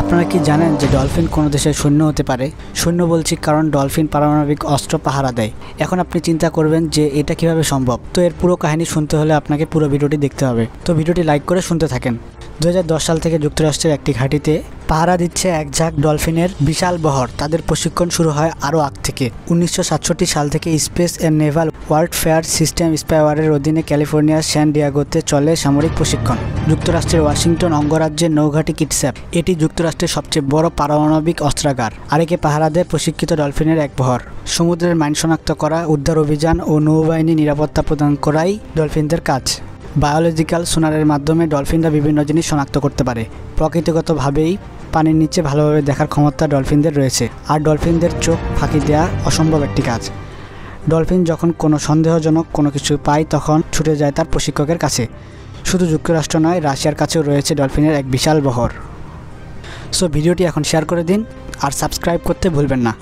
আপনারা কি জানেন যে ডলফিন কোনো দেশের সৈন্য হতে পারে? সৈন্য বলছি কারণ ডলফিন পারমাণবিক অস্ত্র পাহারা দেয়। এখন আপনি চিন্তা করবেন যে এটা কিভাবে সম্ভব। তো এর পুরো কাহিনী শুনতে হলে আপনাকে পুরো ভিডিওটি দেখতে হবে। তো ভিডিওটি লাইক করে শুনতে থাকেন। 2010 সাল থেকে যুক্তরাষ্ট্রের একটি ঘাঁটিতে পাহারা দিচ্ছে এক ঝাঁক ডলফিনের বিশাল বহর। তাদের প্রশিক্ষণ শুরু হয় আরও আগ থেকে। 1967 সাল থেকে space and naval warfare system স্পাইওয়ারের অধীনে ক্যালিফোর্নিয়ার স্যান ডিয়েগোতে চলে সামরিক প্রশিক্ষণ। যুক্তরাষ্ট্রের ওয়াশিংটন অঙ্গরাজ্যের নৌঘাঁটি কিটস্যাপ, এটি যুক্তরাষ্ট্রের সবচেয়ে বড় পারমাণবিক অস্ত্রাগার। আর একে পাহারা দেয় প্রশিক্ষিত ডলফিনের এক বহর। সমুদ্রের মাইন শনাক্ত করা, উদ্ধার অভিযান ও নৌবাহিনী নিরাপত্তা প্রদান করাই ডলফিনদের কাজ। বায়োলজিক্যাল সোনারের মাধ্যমে ডলফিনরা বিভিন্ন জিনিস শনাক্ত করতে পারে। প্রকৃতিগতভাবেই পানির নিচে ভালোভাবে দেখার ক্ষমতা ডলফিনদের রয়েছে, আর ডলফিনদের চোখ ফাঁকি দেওয়া অসম্ভব একটি কাজ। ডলফিন যখন কোনো সন্দেহজনক কোনো কিছু পায় তখন ছুটে যায় তার প্রশিক্ষকের কাছে। শুধু যুক্তরাষ্ট্র নয়, রাশিয়ার কাছেও রয়েছে ডলফিনের এক বিশাল বহর। সো ভিডিওটি এখন শেয়ার করে দিন আর সাবস্ক্রাইব করতে ভুলবেন না।